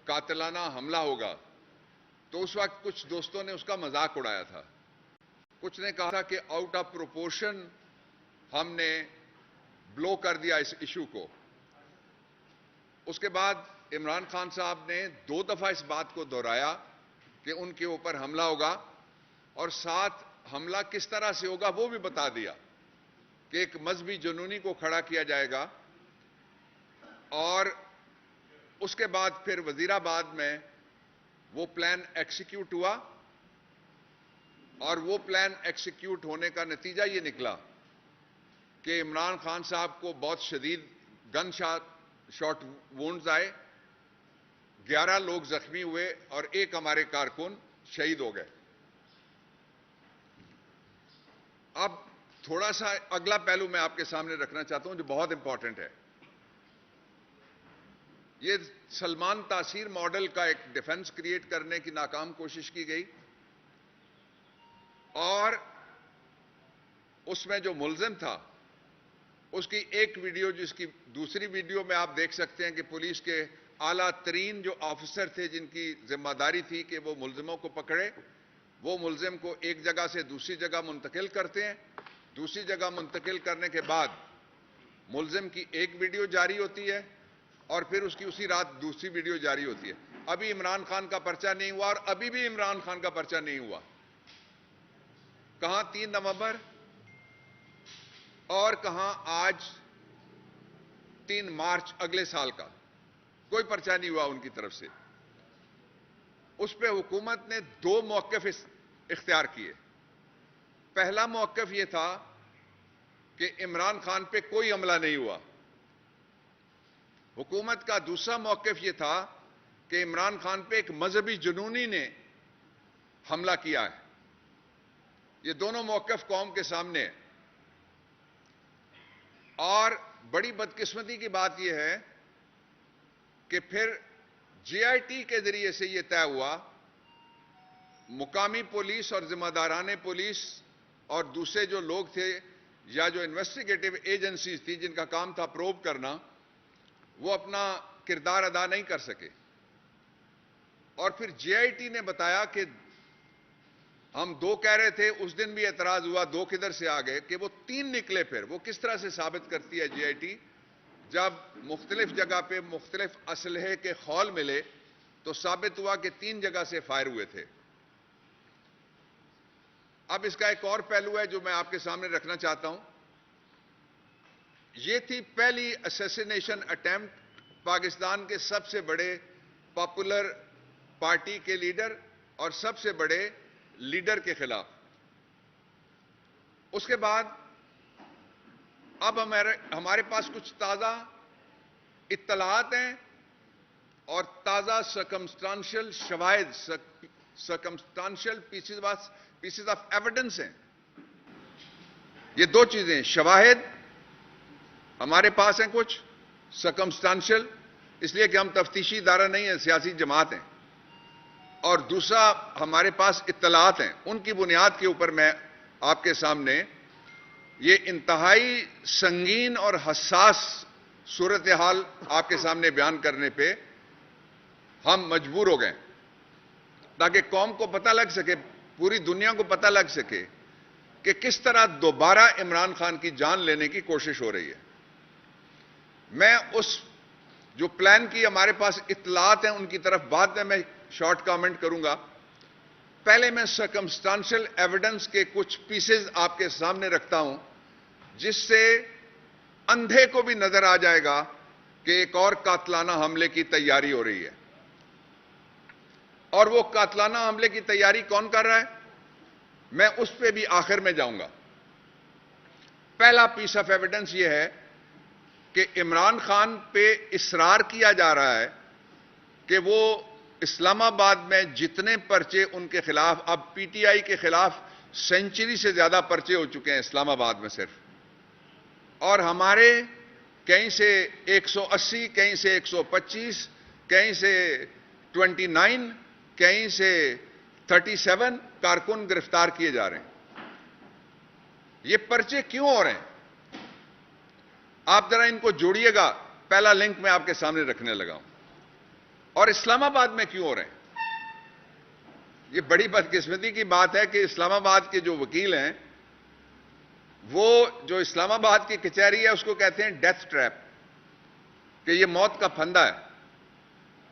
قاتلانہ حملہ ہوگا تو اس وقت کچھ دوستوں نے اس کا مذاق اڑایا تھا. کچھ نے کہا تھا کہ آؤٹ آف پروپورشن ہم نے بلو کر دیا اس ایشو کو. اس کے بعد عمران خان صاحب نے 2 دفعہ اس بات کو دہرایا کہ ان کے اوپر حملہ ہوگا اور ساتھ حملہ کس طرح سے ہوگا وہ بھی بتا دیا کہ ایک مذہبی جنونی کو کھڑا کیا جائے گا. اور اس کے بعد پھر وزیرآباد میں وہ پلان ایکسیکیوٹ ہوا اور وہ پلان ایکسیکیوٹ ہونے کا نتیجہ یہ نکلا کہ عمران خان صاحب کو بہت شدید گن شاٹ وونڈز آئے, 11 لوگ زخمی ہوئے اور ایک ہمارے کارکن شہید ہو گئے. اب تھوڑا سا اگلا پہلو میں آپ کے سامنے رکھنا چاہتا ہوں جو بہت امپورٹنٹ ہے. یہ سلمان تاثیر ماڈل کا ایک ڈیفنس کریٹ کرنے کی ناکام کوشش کی گئی اور اس میں جو ملزم تھا اس کی ایک ویڈیو, جس کی دوسری ویڈیو میں آپ دیکھ سکتے ہیں کہ پولیس کے اعلیٰ ترین جو آفیسر تھے جن کی ذمہ داری تھی کہ وہ ملزموں کو پکڑے, وہ ملزم کو ایک جگہ سے دوسری جگہ منتقل کرتے ہیں. دوسری جگہ منتقل کرنے کے بعد ملزم کی ایک ویڈیو جاری ہوتی ہے اور پھر اس کی اسی رات دوسری ویڈیو جاری ہوتی ہے. ابھی عمران خان کا پرچہ نہیں ہوا اور ابھی بھی عمران خان کا پرچہ نہیں ہوا. کہاں 3 نومبر اور کہاں آج 3 مارچ اگلے سال کا, کوئی پرچہ نہیں ہوا ان کی طرف سے. اس پہ حکومت نے 2 موقف اختیار کیے. پہلا موقف یہ تھا کہ عمران خان پہ کوئی حملہ نہیں ہوا. حکومت کا دوسرا موقف یہ تھا کہ عمران خان پہ ایک مذہبی جنونی نے حملہ کیا ہے. یہ دونوں موقف قوم کے سامنے ہیں. اور بڑی بدقسمتی کی بات یہ ہے کہ پھر جے آئی ٹی کے ذریعے سے یہ طے ہوا, مقامی پولیس اور ذمہ داران پولیس اور دوسرے جو لوگ تھے یا جو انویسٹیگیٹو ایجنسیز تھی جن کا کام تھا پروب کرنا, وہ اپنا کردار ادا نہیں کر سکے. اور پھر جے آئی ٹی نے بتایا کہ ہم 2 کہہ رہے تھے, اس دن بھی اعتراض ہوا 2 کدھر سے آ گئے کہ وہ 3 نکلے. پھر وہ کس طرح سے ثابت کرتی ہے جے آئی ٹی, جب مختلف جگہ پہ مختلف اسلحے کے خول ملے تو ثابت ہوا کہ 3 جگہ سے فائر ہوئے تھے. اب اس کا ایک اور پہلو ہے جو میں آپ کے سامنے رکھنا چاہتا ہوں. یہ تھی پہلی اسیسینیشن اٹیمپٹ پاکستان کے سب سے بڑے پاپولر پارٹی کے لیڈر اور سب سے بڑے لیڈر کے خلاف. اس کے بعد اب ہمارے پاس کچھ تازہ اطلاعات ہیں اور تازہ سرکمسٹانشل شواہد, سرکمسٹانشل پیسز آف ایویڈنس ہیں. یہ 2 چیزیں, شواہد ہمارے پاس ہیں کچھ, سرکمسٹانشل اس لیے کہ ہم تفتیشی ادارہ نہیں ہیں, سیاسی جماعت ہیں, اور دوسرا ہمارے پاس اطلاعات ہیں. ان کی بنیاد کے اوپر میں آپ کے سامنے یہ انتہائی سنگین اور حساس صورتحال آپ کے سامنے بیان کرنے پہ ہم مجبور ہو گئے تاکہ قوم کو پتہ لگ سکے, پوری دنیا کو پتہ لگ سکے کہ کس طرح دوبارہ عمران خان کی جان لینے کی کوشش ہو رہی ہے. میں اس جو پلان کی ہمارے پاس اطلاعات ہیں ان کی طرف بعد میں شارٹ کامنٹ کروں گا. پہلے میں سرکمسٹانشل ایویڈنس کے کچھ پیسز آپ کے سامنے رکھتا ہوں جس سے اندھے کو بھی نظر آ جائے گا کہ ایک اور قاتلانہ حملے کی تیاری ہو رہی ہے. اور وہ قاتلانہ حملے کی تیاری کون کر رہا ہے, میں اس پہ بھی آخر میں جاؤں گا. پہلا پیس آف ایویڈنس یہ ہے کہ عمران خان پہ اصرار کیا جا رہا ہے کہ وہ اسلام آباد میں جتنے پرچے ان کے خلاف, اب پی ٹی آئی کے خلاف سینچری سے زیادہ پرچے ہو چکے ہیں اسلام آباد میں صرف, اور ہمارے کہیں سے 180, کہیں سے 125, کہیں سے 29, کہیں سے 37 کارکن گرفتار کیے جا رہے ہیں. یہ پرچے کیوں ہو رہے ہیں آپ ذرا ان کو جوڑیے گا. پہلا لنک میں آپ کے سامنے رکھنے لگا ہوں. اور اسلام آباد میں کیوں ہو رہے ہیں؟ یہ بڑی بدقسمتی کی بات ہے کہ اسلام آباد کے جو وکیل ہیں وہ جو اسلام آباد کی کچہری ہے اس کو کہتے ہیں ڈیتھ ٹریپ، کہ یہ موت کا پھندا ہے۔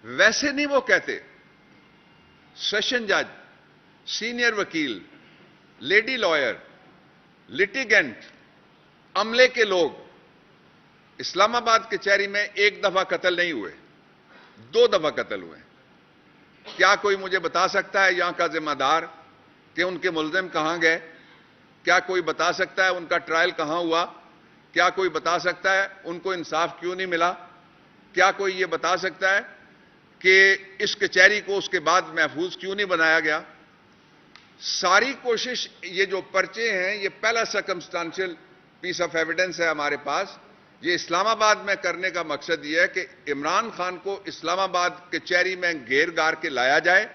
ویسے نہیں وہ کہتے۔ سیشن جج، سینئر وکیل، لیڈی لائر، لٹیگنٹ، عملے کے لوگ اسلام آباد کچہری میں ایک دفعہ قتل نہیں ہوئے، 2 دفعہ قتل ہوئے۔ کیا کوئی مجھے بتا سکتا ہے یہاں کا ذمہ دار کہ ان کے ملزم کہاں گئے؟ کیا کوئی بتا سکتا ہے ان کا ٹرائل کہاں ہوا؟ کیا کوئی بتا سکتا ہے ان کو انصاف کیوں نہیں ملا؟ کیا کوئی یہ بتا سکتا ہے کہ اس کچہری کو اس کے بعد محفوظ کیوں نہیں بنایا گیا؟ ساری کوشش، یہ جو پرچے ہیں یہ پہلا سرکمسٹانشل پیس آف ایویڈنس ہے ہمارے پاس، یہ اسلام آباد میں کرنے کا مقصد یہ ہے کہ عمران خان کو اسلام آباد کچہری میں گھیر گار کے لایا جائے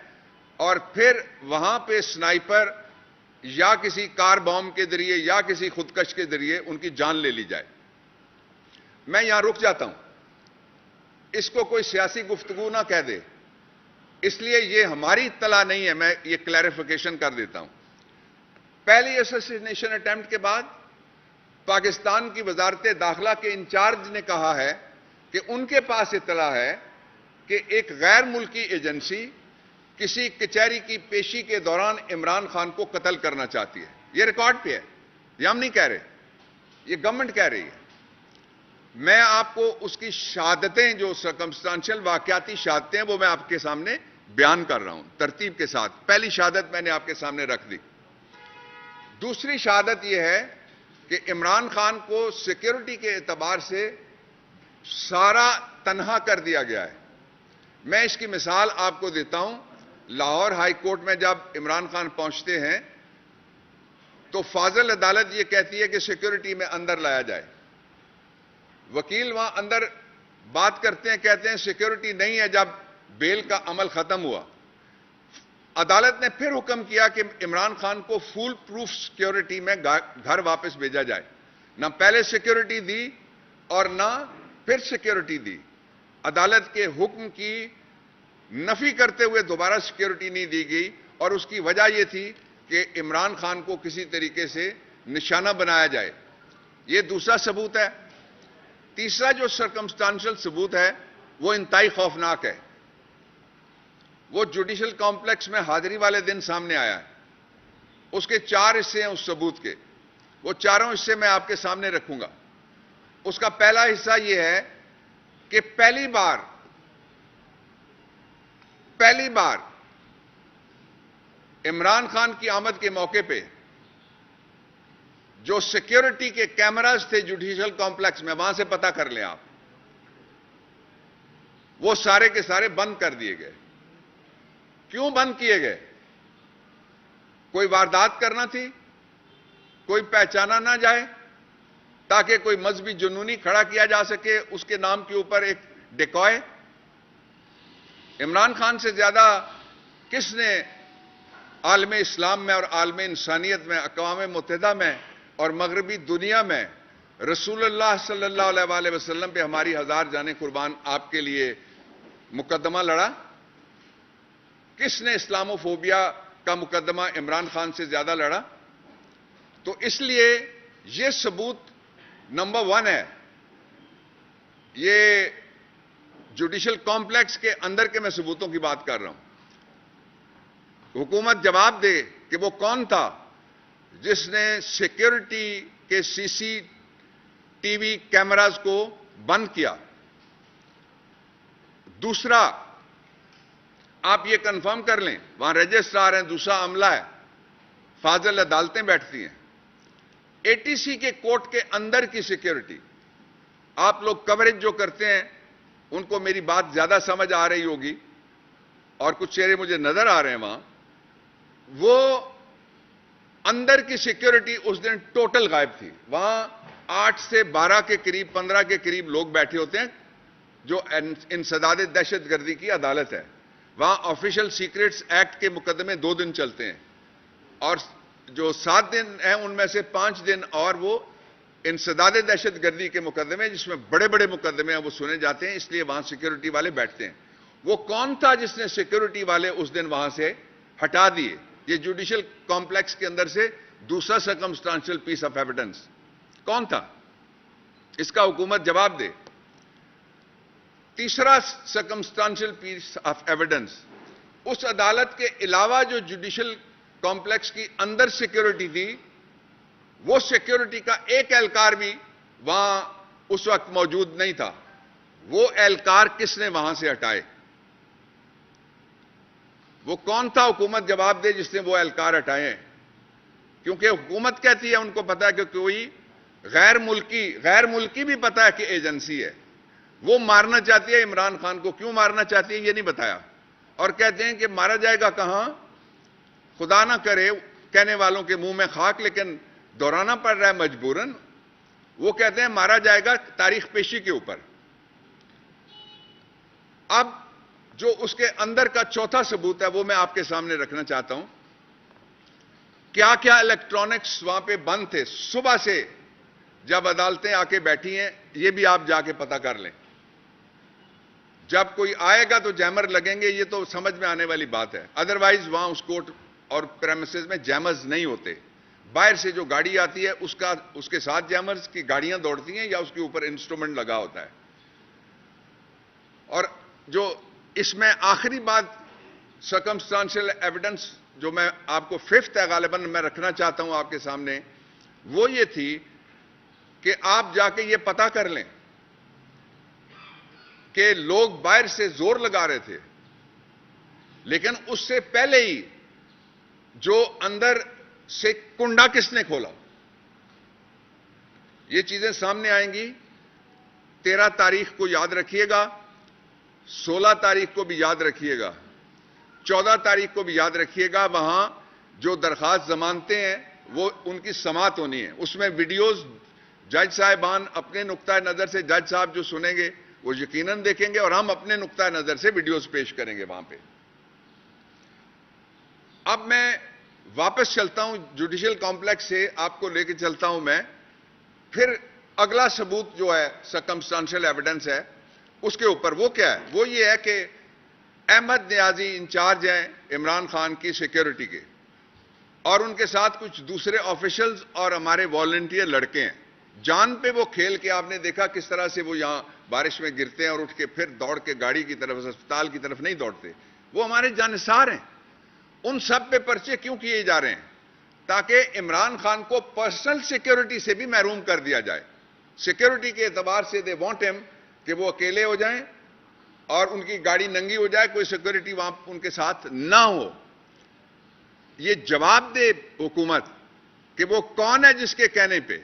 اور پھر وہاں پہ سنائپر یا کسی کار بام کے ذریعے یا کسی خودکش کے ذریعے ان کی جان لے لی جائے۔ میں یہاں رک جاتا ہوں، اس کو کوئی سیاسی گفتگو نہ کہہ دے، اس لیے یہ ہماری اطلاع نہیں ہے، میں یہ کلیریفیکیشن کر دیتا ہوں۔ پہلی اسیسینیشن اٹیمپٹ کے بعد پاکستان کی وزارت داخلہ کے انچارج نے کہا ہے کہ ان کے پاس اطلاع ہے کہ ایک غیر ملکی ایجنسی کسی کچہری کی پیشی کے دوران عمران خان کو قتل کرنا چاہتی ہے۔ یہ ریکارڈ پہ ہے، یہ ہم نہیں کہہ رہے، یہ گورنمنٹ کہہ رہی ہے۔ میں آپ کو اس کی شہادتیں، جو سرکمسٹانشل واقعاتی شہادتیں وہ میں آپ کے سامنے بیان کر رہا ہوں ترتیب کے ساتھ۔ پہلی شہادت میں نے آپ کے سامنے رکھ دی۔ دوسری شہادت یہ ہے کہ عمران خان کو سیکیورٹی کے اعتبار سے سارا تنہا کر دیا گیا ہے۔ میں اس کی مثال آپ کو دیتا ہوں۔ لاہور ہائی کورٹ میں جب عمران خان پہنچتے ہیں تو فاضل عدالت یہ کہتی ہے کہ سیکیورٹی میں اندر لایا جائے۔ وکیل وہاں اندر بات کرتے ہیں، کہتے ہیں سیکیورٹی نہیں ہے جب بیل کا عمل ختم ہوا۔ عدالت نے پھر حکم کیا کہ عمران خان کو فول پروف سیکیورٹی میں گھر واپس بھیجا جائے۔ نہ پہلے سیکیورٹی دی اور نہ پھر سیکیورٹی دی۔ عدالت کے حکم کی نفی کرتے ہوئے دوبارہ سیکیورٹی نہیں دی گئی، اور اس کی وجہ یہ تھی کہ عمران خان کو کسی طریقے سے نشانہ بنایا جائے۔ یہ دوسرا ثبوت ہے۔ تیسرا جو سرکمسٹانشل ثبوت ہے وہ انتہائی خوفناک ہے۔ وہ جوڈیشل کمپلیکس میں حاضری والے دن سامنے آیا ہے۔ اس کے 4 حصے ہیں اس ثبوت کے، وہ چاروں حصے میں آپ کے سامنے رکھوں گا۔ اس کا پہلا حصہ یہ ہے کہ پہلی بار عمران خان کی آمد کے موقع پہ جو سیکیورٹی کے کیمراز تھے جوڈیشل کمپلیکس میں، وہاں سے پتہ کر لیں آپ، وہ سارے کے سارے بند کر دیے گئے۔ کیوں بند کیے گئے؟ کوئی واردات کرنا تھی، کوئی پہچانا نہ جائے، تاکہ کوئی مذہبی جنونی کھڑا کیا جا سکے اس کے نام کے اوپر ایک ڈیکوئے۔ عمران خان سے زیادہ کس نے عالم اسلام میں اور عالم انسانیت میں، اقوام متحدہ میں اور مغربی دنیا میں رسول اللہ صلی اللہ علیہ وآلہ وسلم پہ ہماری 1000 جانیں قربان آپ کے لیے مقدمہ لڑا؟ کس نے اسلاموفوبیا کا مقدمہ عمران خان سے زیادہ لڑا؟ تو اس لیے یہ ثبوت نمبر 1 ہے۔ یہ جوڈیشل کمپلیکس کے اندر کے میں ثبوتوں کی بات کر رہا ہوں۔ حکومت جواب دے کہ وہ کون تھا جس نے سیکیورٹی کے CCTV کیمراز کو بند کیا۔ دوسرا، آپ یہ کنفرم کر لیں، وہاں رجسٹرار ہیں، دوسرا عملہ ہے، فاضل عدالتیں بیٹھتی ہیں۔ ATC کے کورٹ کے اندر کی سیکیورٹی، آپ لوگ کوریج جو کرتے ہیں ان کو میری بات زیادہ سمجھ آ رہی ہوگی، اور کچھ چہرے مجھے نظر آ رہے ہیں وہاں، وہ اندر کی سیکیورٹی اس دن ٹوٹل غائب تھی۔ وہاں 8 سے 12 کے قریب، 15 کے قریب لوگ بیٹھے ہوتے ہیں، جو انسداد دہشت گردی کی عدالت ہے۔ وہاں آفیشل سیکریٹس ایکٹ کے مقدمے 2 دن چلتے ہیں، اور جو 7 دن ہیں ان میں سے 5 دن اور وہ انسداد دہشت گردی کے مقدمے، جس میں بڑے بڑے مقدمے ہیں، وہ سنے جاتے ہیں، اس لیے وہاں سیکیورٹی والے بیٹھتے ہیں۔ وہ کون تھا جس نے سیکورٹی والے اس دن وہاں سے ہٹا دیے؟ یہ جوڈیشل کمپلیکس کے اندر سے دوسرا سرکمسٹانشل پیس آف ایویڈنس کون تھا؟ اس کا حکومت جواب دے۔ تیسرا سرکمسٹانشل پیس آف ایویڈنس، اس عدالت کے علاوہ جو جوڈیشل کمپلیکس کی اندر سیکورٹی تھی، وہ سیکورٹی کا ایک اہلکار بھی وہاں اس وقت موجود نہیں تھا۔ وہ اہلکار کس نے وہاں سے ہٹائے؟ وہ کون تھا؟ حکومت جواب دے جس نے وہ اہلکار ہٹائے ہیں۔ کیونکہ حکومت کہتی ہے ان کو پتا ہے کہ کوئی غیر ملکی بھی پتا ہے کہ ایجنسی ہے، وہ مارنا چاہتی ہے عمران خان کو۔ کیوں مارنا چاہتی ہے یہ نہیں بتایا، اور کہتے ہیں کہ مارا جائے گا کہاں؟ خدا نہ کرے کہنے والوں کے منہ میں خاک، لیکن دہرانا پڑ رہا ہے مجبوراً۔ وہ کہتے ہیں مارا جائے گا تاریخ پیشی کے اوپر۔ اب جو اس کے اندر کا چوتھا ثبوت ہے وہ میں آپ کے سامنے رکھنا چاہتا ہوں۔ کیا کیا الیکٹرانکس وہاں پہ بند تھے صبح سے جب عدالتیں آ کے بیٹھی ہیں، یہ بھی آپ جا کے پتہ کر لیں۔ جب کوئی آئے گا تو جیمر لگیں گے، یہ تو سمجھ میں آنے والی بات ہے۔ ادروائز وہاں اس کورٹ اور پریمیسز میں جیمرز نہیں ہوتے۔ باہر سے جو گاڑی آتی ہے اس کے ساتھ جیمرز کی گاڑیاں دوڑتی ہیں یا اس کے اوپر انسٹرومنٹ لگا ہوتا ہے۔ اور جو اس میں آخری بات سرکمسٹانشل ایویڈنس جو میں آپ کو ففتھ ہے غالباً میں رکھنا چاہتا ہوں آپ کے سامنے، وہ یہ تھی کہ آپ جا کے یہ پتہ کر لیں کہ لوگ باہر سے زور لگا رہے تھے، لیکن اس سے پہلے ہی جو اندر سے کنڈا کس نے کھولا، یہ چیزیں سامنے آئیں گی۔ 13 تاریخ کو یاد رکھیے گا، 16 تاریخ کو بھی یاد رکھیے گا، 14 تاریخ کو بھی یاد رکھیے گا۔ وہاں جو درخواست ضمانتیں ہیں وہ ان کی سماعت ہونی ہے۔ اس میں ویڈیوز جج صاحبان اپنے نقطہ نظر سے، جج صاحب جو سنیں گے وہ یقیناً دیکھیں گے، اور ہم اپنے نقطہ نظر سے ویڈیوز پیش کریں گے وہاں پہ۔ اب میں واپس چلتا ہوں جوڈیشل کمپلیکس سے، آپ کو لے کے چلتا ہوں میں۔ پھر اگلا ثبوت جو ہے سرکمسٹانشل ایویڈنس ہے اس کے اوپر، وہ کیا ہے؟ وہ یہ ہے کہ احمد نیازی انچارج ہیں عمران خان کی سیکیورٹی کے، اور ان کے ساتھ کچھ دوسرے آفیشلز اور ہمارے والنٹیئر لڑکے ہیں۔ جان پہ وہ کھیل کے آپ نے دیکھا کس طرح سے وہ یہاں بارش میں گرتے ہیں اور اٹھ کے پھر دوڑ کے گاڑی کی طرف، ہسپتال کی طرف نہیں دوڑتے، وہ ہمارے جانثار ہیں۔ ان سب پہ پرچے کیوں کیے جا رہے ہیں؟ تاکہ عمران خان کو پرسنل سیکیورٹی سے بھی محروم کر دیا جائے۔ سیکیورٹی کے اعتبار سے دے وانٹ ہم کہ وہ اکیلے ہو جائیں اور ان کی گاڑی ننگی ہو جائے، کوئی سیکیورٹی وہاں ان کے ساتھ نہ ہو۔ یہ جواب دے حکومت کہ وہ کون ہے جس کے کہنے پہ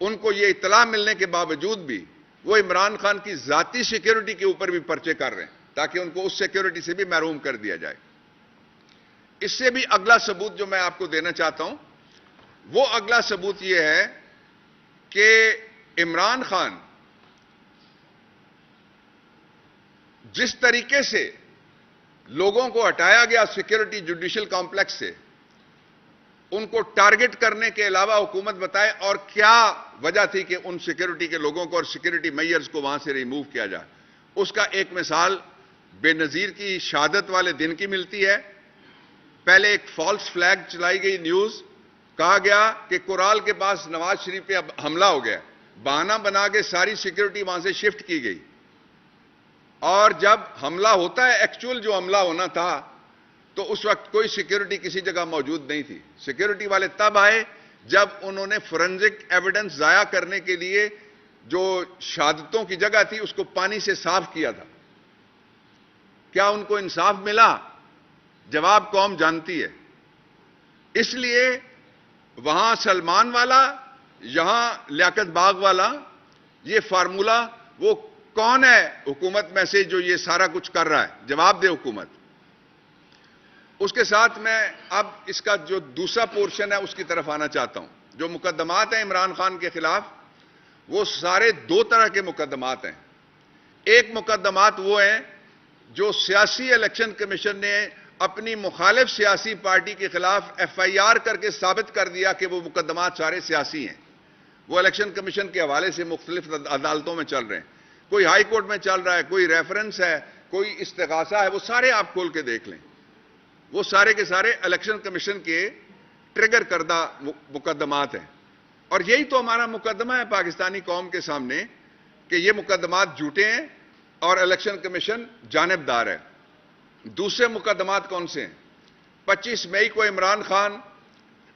ان کو یہ اطلاع ملنے کے باوجود بھی وہ عمران خان کی ذاتی سیکیورٹی کے اوپر بھی پرچے کر رہے ہیں، تاکہ ان کو اس سیکیورٹی سے بھی محروم کر دیا جائے۔ اس سے بھی اگلا ثبوت جو میں آپ کو دینا چاہتا ہوں، وہ اگلا ثبوت یہ ہے کہ عمران خان جس طریقے سے لوگوں کو ہٹایا گیا سیکیورٹی جوڈیشل کمپلیکس سے، ان کو ٹارگٹ کرنے کے علاوہ حکومت بتائے اور کیا وجہ تھی کہ ان سیکیورٹی کے لوگوں کو اور سیکیورٹی میئرز کو وہاں سے ریموو کیا جائے۔ اس کا ایک مثال بے نظیر کی شہادت والے دن کی ملتی ہے۔ پہلے ایک فالس فلیگ چلائی گئی نیوز، کہا گیا کہ کورال کے پاس نواز شریف پہ اب حملہ ہو گیا، بہانہ بنا کے ساری سیکیورٹی وہاں سے شفٹ کی گئی، اور جب حملہ ہوتا ہے ایکچوئل جو حملہ ہونا تھا تو اس وقت کوئی سیکیورٹی کسی جگہ موجود نہیں تھی۔ سیکیورٹی والے تب آئے جب انہوں نے فورنزک ایویڈنس ضائع کرنے کے لیے جو شہادتوں کی جگہ تھی اس کو پانی سے صاف کیا تھا۔ کیا ان کو انصاف ملا؟ جواب قوم جانتی ہے۔ اس لیے وہاں سلمان والا، یہاں لیاقت باغ والا، یہ فارمولا وہ کون ہے حکومت میں سے جو یہ سارا کچھ کر رہا ہے؟ جواب دے حکومت۔ اس کے ساتھ میں اب اس کا جو دوسرا پورشن ہے اس کی طرف آنا چاہتا ہوں۔ جو مقدمات ہیں عمران خان کے خلاف، وہ سارے دو طرح کے مقدمات ہیں۔ ایک مقدمات وہ ہیں جو سیاسی الیکشن کمیشن نے اپنی مخالف سیاسی پارٹی کے خلاف ایف آئی آر کر کے ثابت کر دیا کہ وہ مقدمات سارے سیاسی ہیں۔ وہ الیکشن کمیشن کے حوالے سے مختلف عدالتوں میں چل رہے ہیں، کوئی ہائی کورٹ میں چل رہا ہے، کوئی ریفرنس ہے کوئی استغاثہ ہے، وہ سارے آپ کھول کے دیکھ لیں، وہ سارے کے سارے الیکشن کمیشن کے ٹریگر کردہ مقدمات ہیں. اور یہی تو ہمارا مقدمہ ہے پاکستانی قوم کے سامنے کہ یہ مقدمات جھوٹے ہیں اور الیکشن کمیشن جانبدار ہے. دوسرے مقدمات کون سے ہیں؟ 25 مئی کو عمران خان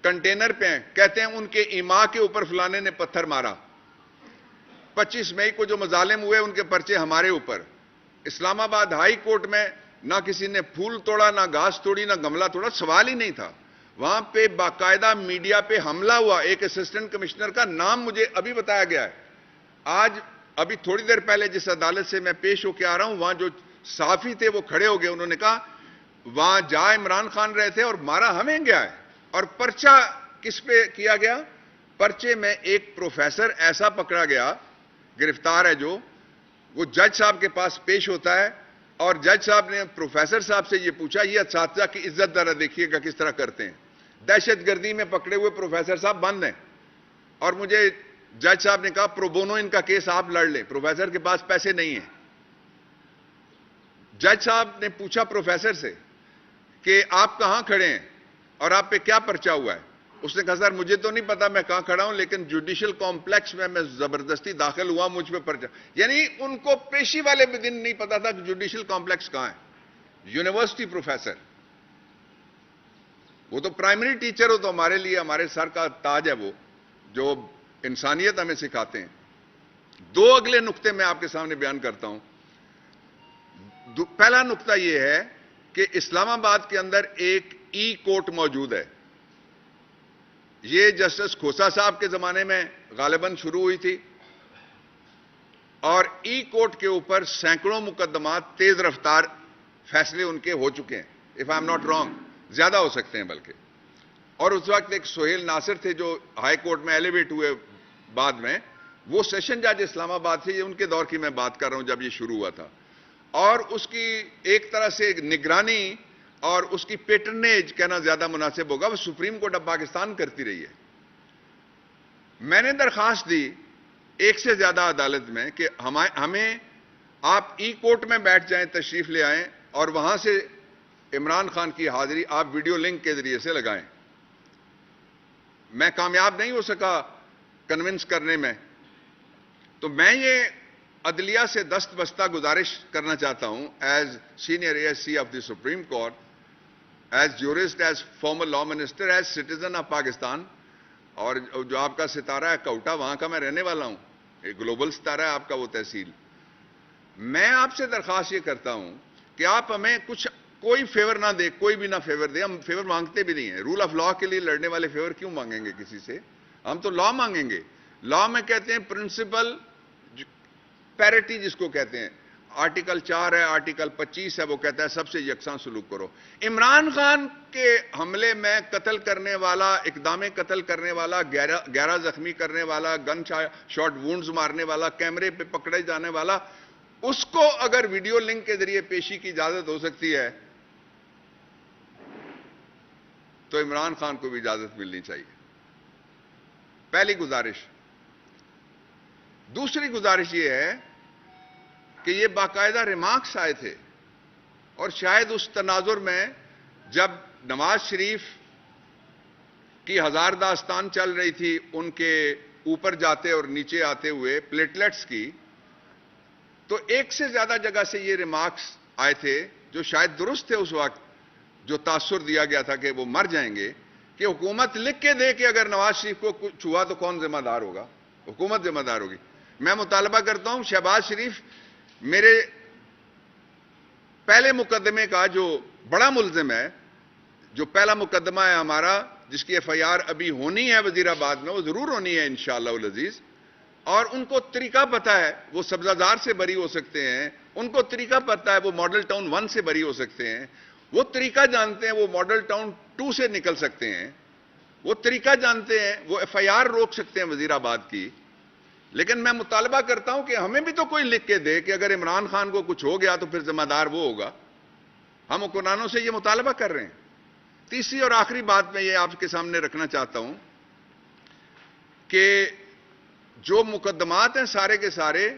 کنٹینر پہ ہیں، کہتے ہیں ان کے ایما کے اوپر فلانے نے پتھر مارا. 25 مئی کو جو مظالم ہوئے ان کے پرچے ہمارے اوپر. اسلام آباد ہائی کورٹ میں نہ کسی نے پھول توڑا، نہ گھاس توڑی، نہ گملہ توڑا، سوال ہی نہیں تھا. وہاں پہ باقاعدہ میڈیا پہ حملہ ہوا. ایک اسسٹنٹ کمشنر کا نام مجھے ابھی بتایا گیا ہے. آج ابھی تھوڑی دیر پہلے جس عدالت سے میں پیش ہو کے آ رہا ہوں، وہاں جو صحافی تھے وہ کھڑے ہو گئے، انہوں نے کہا وہاں جا عمران خان رہے تھے اور مارا ہمیں گیا ہے. اور پرچہ کس پہ کیا گیا؟ پرچے میں ایک پروفیسر ایسا پکڑا گیا، گرفتار ہے، جو وہ جج صاحب کے پاس پیش ہوتا ہے اور جج صاحب نے پروفیسر صاحب سے یہ پوچھا یہ اساتذہ کی عزت ذرا دیکھیے گا کس طرح کرتے ہیں. دہشت گردی میں پکڑے ہوئے پروفیسر صاحب بند ہیں اور مجھے جج صاحب نے کہا پرو بونو ان کا کیس آپ لڑ لیں، پروفیسر کے پاس پیسے نہیں ہیں. جج صاحب نے پوچھا پروفیسر سے کہ آپ کہاں کھڑے ہیں اور آپ پہ کیا پرچہ ہوا ہے؟ اس نے کہا سر مجھے تو نہیں پتا میں کہاں کھڑا ہوں، لیکن جوڈیشل کمپلیکس میں زبردستی داخل ہوا، مجھ پہ پرچہ. یعنی ان کو پیشی والے بھی دن نہیں پتا تھا کہ جوڈیشل کمپلیکس کہاں ہے. یونیورسٹی پروفیسر، وہ تو پرائمری ٹیچر ہو تو ہمارے لیے ہمارے سر کا تاج ہے، وہ جو انسانیت ہمیں سکھاتے ہیں. دو اگلے نقطے میں آپ کے سامنے بیان کرتا ہوں. پہلا نقطہ یہ ہے کہ اسلام آباد کے اندر ایک ای کورٹ موجود ہے. یہ جسٹس کھوسا صاحب کے زمانے میں غالباً شروع ہوئی تھی اور ای کورٹ کے اوپر سینکڑوں مقدمات تیز رفتار فیصلے ان کے ہو چکے ہیں. If I am not wrong زیادہ ہو سکتے ہیں بلکہ. اور اس وقت ایک سہیل ناصر تھے جو ہائی کورٹ میں ایلیویٹ ہوئے بعد میں، وہ سیشن جج اسلام آباد تھے. یہ ان کے دور کی میں بات کر رہا ہوں جب یہ شروع ہوا تھا. اور اس کی ایک طرح سے نگرانی اور اس کی پیٹرنیج کہنا زیادہ مناسب ہوگا، وہ سپریم کورٹ آف پاکستان کرتی رہی ہے. میں نے درخواست دی ایک سے زیادہ عدالت میں کہ ہمیں آپ ای کورٹ میں بیٹھ جائیں، تشریف لے آئیں اور وہاں سے عمران خان کی حاضری آپ ویڈیو لنک کے ذریعے سے لگائیں. میں کامیاب نہیں ہو سکا کنونس کرنے میں. تو میں یہ عدلیہ سے دست بستہ گزارش کرنا چاہتا ہوں as senior ASC of the supreme court, as jurist, as former law minister, as citizen of Pakistan. اور جو آپ کا ستارہ ہے کوٹا، وہاں کا میں رہنے والا ہوں، ایک گلوبل ستارہ ہے آپ کا وہ تحصیل. میں آپ سے درخواست یہ کرتا ہوں کہ آپ ہمیں کوئی فیور نہ دے، کوئی بھی نہ فیور دے. ہم فیور مانگتے بھی نہیں ہیں. رول آف لا کے لیے لڑنے والے فیور کیوں مانگیں گے کسی سے؟ ہم تو لا مانگیں گے. لا میں کہتے ہیں پرنسپل پیرٹی جس کو کہتے ہیں. آرٹیکل 4 ہے، آرٹیکل 25 ہے، وہ کہتا ہے سب سے یکساں سلوک کرو. عمران خان کے حملے میں قتل کرنے والا، اقدام قتل کرنے والا، 11 زخمی کرنے والا، گن شاٹ وونڈز مارنے والا، کیمرے پہ پکڑے جانے والا، اس کو اگر ویڈیو لنک کے ذریعے پیشی کی اجازت ہو سکتی ہے تو عمران خان کو بھی اجازت ملنی چاہیے. پہلی گزارش. دوسری گزارش یہ ہے کہ یہ باقاعدہ ریمارکس آئے تھے اور شاید اس تناظر میں جب نواز شریف کی ہزار داستان چل رہی تھی ان کے اوپر جاتے اور نیچے آتے ہوئے پلیٹلیٹس کی، تو ایک سے زیادہ جگہ سے یہ ریمارکس آئے تھے جو شاید درست تھے اس وقت، جو تاثر دیا گیا تھا کہ وہ مر جائیں گے، کہ حکومت لکھ کے دے کہ اگر نواز شریف کو کچھ ہوا تو کون ذمہ دار ہوگا؟ حکومت ذمہ دار ہوگی. میں مطالبہ کرتا ہوں شہباز شریف میرے پہلے مقدمے کا جو بڑا ملزم ہے، جو پہلا مقدمہ ہے ہمارا جس کی FIR ابھی ہونی ہے وزیر آباد میں، وہ ضرور ہونی ہے انشاءاللہ العزیز. اور ان کو طریقہ پتہ ہے، وہ سبزہ زار سے بری ہو سکتے ہیں، ان کو طریقہ پتہ ہے وہ ماڈل ٹاؤن 1 سے بری ہو سکتے ہیں، وہ طریقہ جانتے ہیں وہ ماڈل ٹاؤن 2 سے نکل سکتے ہیں، وہ طریقہ جانتے ہیں وہ FIR روک سکتے ہیں وزیر آباد کی. لیکن میں مطالبہ کرتا ہوں کہ ہمیں بھی تو کوئی لکھ کے دے کہ اگر عمران خان کو کچھ ہو گیا تو پھر ذمہ دار وہ ہوگا. ہم حکمرانوں سے یہ مطالبہ کر رہے ہیں. تیسری اور آخری بات میں یہ آپ کے سامنے رکھنا چاہتا ہوں کہ جو مقدمات ہیں سارے کے سارے،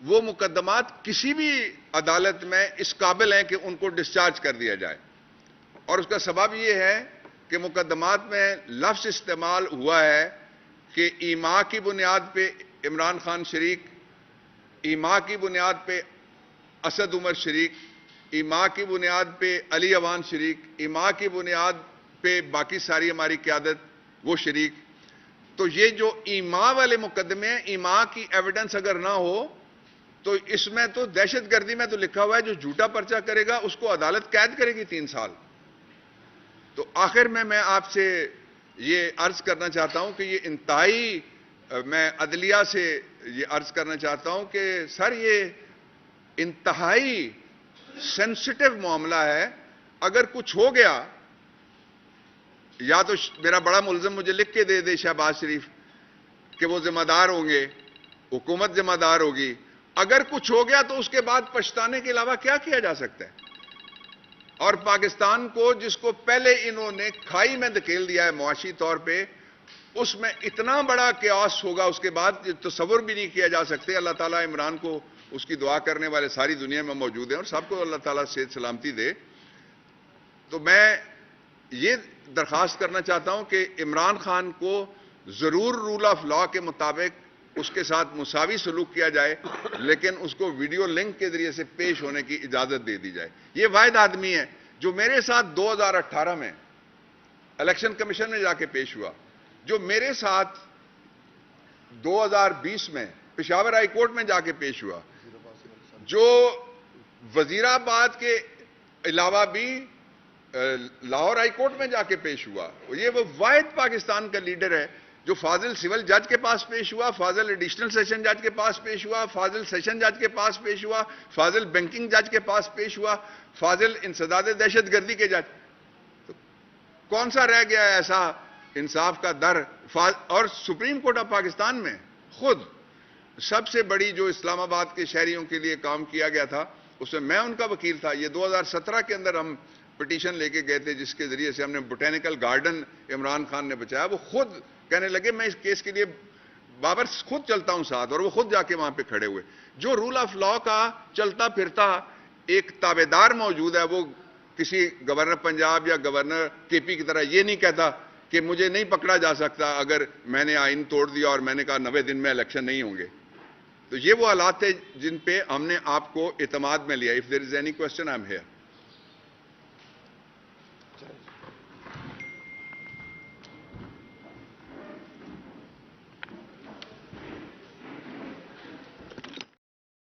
وہ مقدمات کسی بھی عدالت میں اس قابل ہیں کہ ان کو ڈسچارج کر دیا جائے. اور اس کا سبب یہ ہے کہ مقدمات میں لفظ استعمال ہوا ہے کہ ایما کی بنیاد پہ عمران خان شریک، ایما کی بنیاد پہ اسد عمر شریک، ایما کی بنیاد پہ علی اوان شریک، ایما کی بنیاد پہ باقی ساری ہماری قیادت وہ شریک. تو یہ جو ایما والے مقدمے ہیں، ایما کی ایویڈنس اگر نہ ہو تو اس میں تو دہشت گردی میں تو لکھا ہوا ہے جو جھوٹا پرچہ کرے گا اس کو عدالت قید کرے گی 3 سال. تو آخر میں آپ سے یہ عرض کرنا چاہتا ہوں کہ یہ انتہائی، میں عدلیہ سے یہ عرض کرنا چاہتا ہوں کہ سر یہ انتہائی سینسٹیو معاملہ ہے. اگر کچھ ہو گیا یا تو میرا بڑا ملزم مجھے لکھ کے دے دے شہباز شریف کہ وہ ذمہ دار ہوں گے، حکومت ذمہ دار ہوگی. اگر کچھ ہو گیا تو اس کے بعد پچھتانے کے علاوہ کیا کیا جا سکتا ہے؟ اور پاکستان کو جس کو پہلے انہوں نے کھائی میں دھکیل دیا ہے معاشی طور پہ، اس میں اتنا بڑا قیاس ہوگا اس کے بعد تصور بھی نہیں کیا جا سکتے. اللہ تعالیٰ عمران کو، اس کی دعا کرنے والے ساری دنیا میں موجود ہیں اور سب کو اللہ تعالیٰ صحت سلامتی دے. تو میں یہ درخواست کرنا چاہتا ہوں کہ عمران خان کو ضرور رول آف لا کے مطابق اس کے ساتھ مساوی سلوک کیا جائے، لیکن اس کو ویڈیو لنک کے ذریعے سے پیش ہونے کی اجازت دے دی جائے. یہ واحد آدمی ہے جو میرے ساتھ 2018 میں الیکشن کمیشن میں جا کے پیش ہوا، جو میرے ساتھ 2020 میں پشاور ہائی کورٹ میں جا کے پیش ہوا، جو وزیر آباد کے علاوہ بھی لاہور ہائی کورٹ میں جا کے پیش ہوا. یہ وہ واحد پاکستان کا لیڈر ہے جو فاضل سول جج کے پاس پیش ہوا، فاضل ایڈیشنل سیشن جج کے پاس پیش ہوا، فاضل سیشن جج کے پاس پیش ہوا، فاضل بینکنگ جج کے پاس پیش ہوا، فاضل انسداد دہشت گردی کے جج. تو کون سا رہ گیا ہے ایسا انصاف کا در؟ اور سپریم کورٹ آف پاکستان میں خود سب سے بڑی جو اسلام آباد کے شہریوں کے لیے کام کیا گیا تھا اس میں میں ان کا وکیل تھا. یہ 2017 کے اندر ہم پٹیشن لے کے گئے تھے جس کے ذریعے سے ہم نے بوٹینیکل گارڈن عمران خان نے بچایا. وہ خود کہنے لگے میں اس کیس کے لیے بابر خود چلتا ہوں ساتھ، اور وہ خود جا کے وہاں پہ کھڑے ہوئے. جو رول آف لا کا چلتا پھرتا ایک تابع دار موجود ہے، وہ کسی گورنر پنجاب یا گورنر کے پی کی طرح یہ نہیں کہتا کہ مجھے نہیں پکڑا جا سکتا اگر میں نے آئین توڑ دیا اور میں نے کہا 90 دن میں الیکشن نہیں ہوں گے. تو یہ وہ حالات تھے جن پہ ہم نے آپ کو اعتماد میں لیا. If there is any question, I'm here.